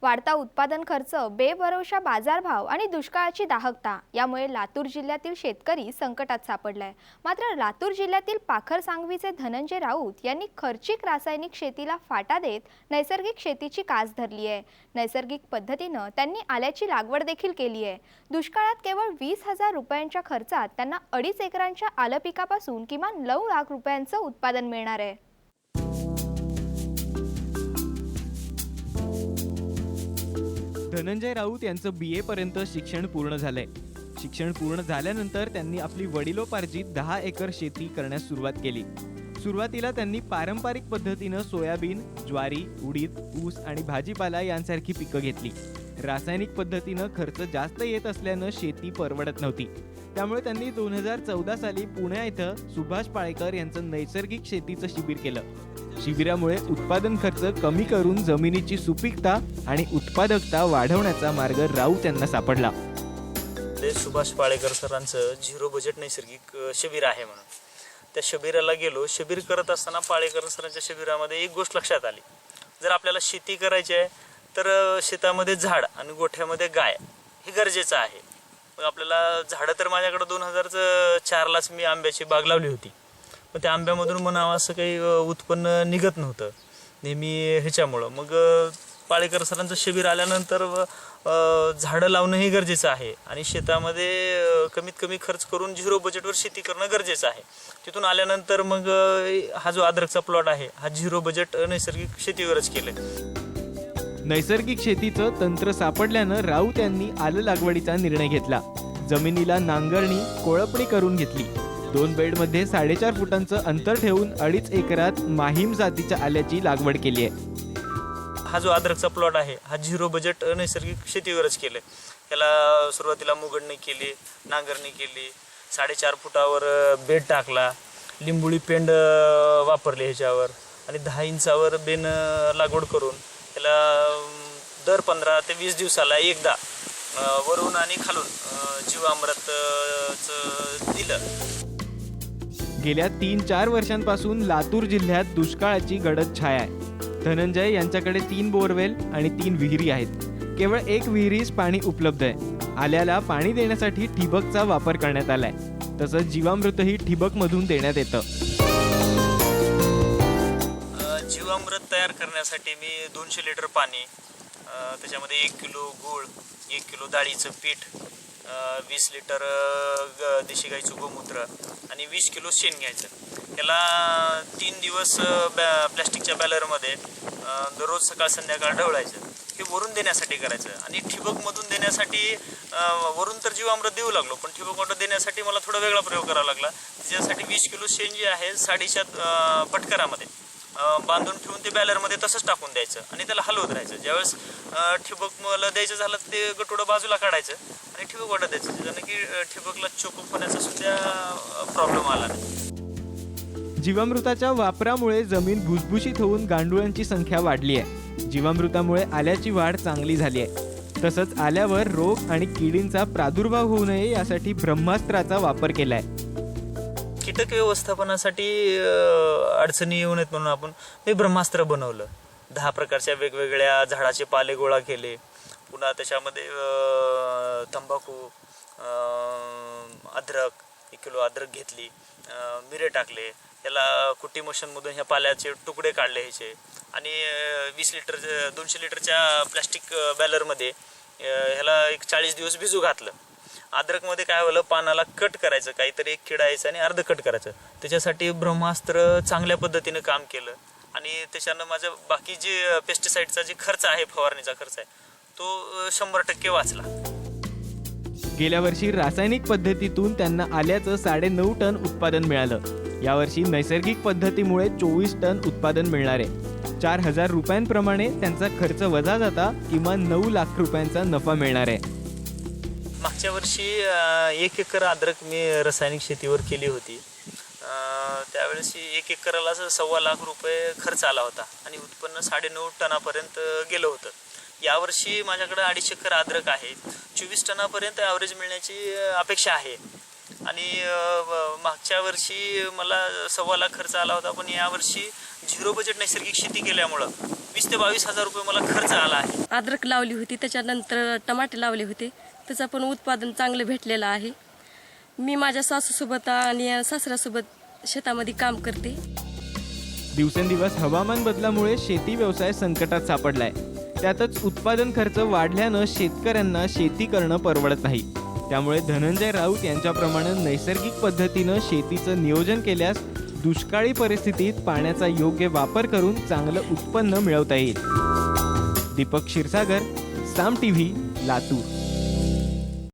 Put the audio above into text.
वाढता उत्पादन खर्च, बेभरवशा बाजारभाव आणि दुष्काळाची दाहकता यामुळे लातूर जिल्ह्यातील शेतकरी संकटात सापडलाय। मात्र लातूर जिल्ह्यातील पाखर सांगवीचे धनंजय राऊत यांनी खर्चिक रासायनिक शेतीला फाटा देत नैसर्गिक शेतीची कास धरली आहे। नैसर्गिक पद्धतीने त्यांनी आल्याची लागवड देखील केली आहे। दुष्काळात केवळ 20,000 रुपयांच्या खर्चात त्यांना 2.5 एकरांच्या आलं पिकापासून किमान 9 लाख रुपयांचं उत्पादन मिळणार आहे। धनंजय राऊत यांचं BA पर्यंत शिक्षण पूर्ण झालंय। शिक्षण पूर्ण झाल्यानंतर त्यांनी आपली वडिलोपार्जित 10 एकर शेती करण्यास सुरुवात केली। सुरुवातीला त्यांनी पारंपरिक पद्धतीने सोयाबीन, ज्वारी, उडीद, ऊस आणि भाजीपाला यांसारखी पिकं घेतली। रासायनिक पद्धतीने खर्च जास्त येत असल्याने शेती परवडत नव्हती। त्यामुळे त्यांनी 2014 साली पुणे येथे सुभाष पाळेकर यांचं नैसर्गिक शेतीचं शिबिर केलं। शिबिरामुळे उत्पादन खर्च कमी करून जमिनीची सुपीकता आणि उत्पादकता वाढवण्याचा मार्ग राऊत यांना सापडला। सुभाष पाळेकर सरांचं 0 बजेट नैसर्गिक शिबिर आहे म्हणून त्या शिबिराला गेलो। शिबिर करत असताना पाळेकर सरांच्या शिबिरामध्ये एक गोष्ट लक्षात आली, जर आपल्याला शेती करायची आहे तर शेतामध्ये झाड आणि गोठ्यामध्ये गाय हे गरजेचं आहे। मग आपल्याला झाडं तर माझ्याकडे 2004लाच मी आंब्याची बाग लावली होती, पण त्या आंब्यामधून म्हणावं असं काही उत्पन्न निघत नव्हतं नेहमी ह्याच्यामुळं। मग पाळेकर सरांचं शिबिर आल्यानंतर झाडं लावणं हे गरजेचं आहे आणि शेतामध्ये कमीत कमी खर्च करून 0 बजेटवर शेती करणं गरजेचं आहे। तिथून आल्यानंतर मग हा जो अद्रकचा प्लॉट आहे हा 0 बजेट नैसर्गिक शेतीवरच केलंय। नैसर्गिक शेतीचं तंत्र सापडल्यानं राऊत यांनी आलं लागवडीचा निर्णय घेतला। जमिनीला नांगरणी, कोळपणी करून घेतली। 2 बेडमध्ये 4.5 फुटांचं अंतर ठेवून 2.5 एकरात माहीम जातीच्या आल्याची लागवड केली आहे। हा जो अद्रकचा प्लॉट आहे हा 0 बजेट नैसर्गिक शेतीवरच केलंय। याला सुरुवातीला मुगडणी केली, नांगरणी केली, 4.5 फुटावर बेड टाकला, लिंबुळी पेंड वापरली ह्याच्यावर आणि 10 इंचावर बेन लागवड करून याला दर 15 ते 20 दिवसाला एकदा वरून आणि खालून जीवामृतचं दिलं। गेल्या 3-4 वर्षांपासून लातूर जिल्ह्यात दुष्काळाची गडद छाया आहे। धनंजय यांच्याकडे 3 बोरवेल आणि 3 विहिरी आहेत। केवळ 1 विहिरीस पाणी उपलब्ध आहे। आल्याला पाणी देण्यासाठी ठिबकचा वापर करण्यात आलाय। तसंच जीवामृतही ठिबकमधून देण्यात येतं। जीवामृत तयार करण्यासाठी मी 200 लिटर पाणी, त्याच्यामध्ये 1 किलो गूळ, 1 किलो डाळीचं पीठ, 20 लिटर देशी गाईचं गोमूत्र आणि 20 किलो शेण घ्यायचं। याला 3 दिवस प्लॅस्टिकच्या बॅलरमध्ये दररोज सकाळ संध्याकाळ ढवळायचं। हे वरून देण्यासाठी करायचं आणि ठिबकमधून देण्यासाठी वरून तर जीवामृत देऊ लागलो, पण ठिबकमधून देण्यासाठी मला थोडा वेगळा प्रयोग करावा लागला। त्याच्यासाठी 20 किलो शेण जे आहे साडीच्या पटकरामध्ये बांधून ठेवून ते बॅलरमध्ये तसंच टाकून द्यायचं आणि त्याला हलवत राहायचं। ज्यावेळेस ठिबक मला द्यायचं झालं ते गटोडं बाजूला काढायचं आणि ठिबक वाटत द्यायचं, ज्यानं की ठिबकला चोकअप होण्याचा सुद्धा प्रॉब्लेम आला नाही। जीवामृताच्या वापरामुळे जमीन भुसभुशीत होऊन गांडुळांची संख्या वाढली आहे। जीवामृतामुळे आल्याची वाढ चांगली झाली आहे। तसंच आल्यावर रोग आणि किडींचा प्रादुर्भाव होऊ नये यासाठी ब्रह्मास्त्राचा वापर केलाय। कीटक व्यवस्थापनासाठी अडचणी येऊ नयेत म्हणून आपण हे ब्रह्मास्त्र बनवलं। 10 प्रकारच्या वेगवेगळ्या झाडाचे पाले गोळा केले, पुन्हा त्याच्यामध्ये तंबाखू, अद्रक, 1 किलो अद्रक घेतली, मिरे टाकले, याला कुटी मशीनमधून ह्या पाल्याचे तुकडे काढले ह्याचे आणि 20 लिटर 200 लिटरच्या प्लॅस्टिक बॅलरमध्ये ह्याला एक 40 दिवस भिजू घातलं। अद्रकमध्ये काय झालं, पानाला कट करायचं, काहीतरी एक किडायचं आणि अर्ध कट करायचं। त्याच्यासाठी ब्रह्मास्त्र चांगल्या पद्धतीने काम केलं आणि त्याच्यानं माझं बाकी जे पेस्टिसाईडचा जे खर्च आहे, फवारणीचा खर्च आहे, तो 100% वाचला। गेल्या वर्षी रासायनिक पद्धतीतून त्यांना आल्याचं 9.5 टन उत्पादन मिळालं। यावर्षी नैसर्गिक पद्धतीमुळे 24 टन उत्पादन मिळणार आहे। 4,000 रुपयांप्रमाणे त्यांचा खर्च वजा जाता किमान 9 लाख रुपयांचा नफा मिळणार आहे। मागच्या वर्षी 1 एकर अद्रक मी रासायनिक शेतीवर केली होती। त्यावेळेस 1 एकराला 1.25 लाख रुपये खर्च आला होता आणि उत्पन्न 9.5 टनापर्यंत गेलं होतं। यावर्षी माझ्याकडे 2.5 एकर अद्रक आहे, 24 टनापर्यंत ॲव्हरेज मिळण्याची अपेक्षा आहे आणि मागच्या वर्षी मला 1.25 लाख खर्च आला होता, पण यावर्षी 0 बजेट नैसर्गिक शेती केल्यामुळं 20 ते 22 हजार रुपये मला खर्च आला आहे. अद्रक लावली होती, त्याच्यानंतर टमाटे लावले होते, त्याचं पण उत्पादन चांगलं भेटलेलं आहे. मी माझ्या सासूसोबत आणि सासऱ्यासोबत शेतामध्ये काम करते. दिवसेंदिवस हवामान बदलामुळे शेती व्यवसाय संकटात सापडलाय. त्यातच उत्पादन खर्च वाढल्यानं शेतकऱ्यांना शेती करणं परवडत नाही. त्यामुळे धनंजय राऊत यांच्याप्रमाणे नैसर्गिक पद्धतीनं शेतीचं नियोजन केल्यास दुष्काळी परिस्थितीत पाण्याचा योग्य वापर करून चांगलं उत्पन्न मिळवता येईल. दीपक क्षीरसागर, साम टीव्ही, लातूर.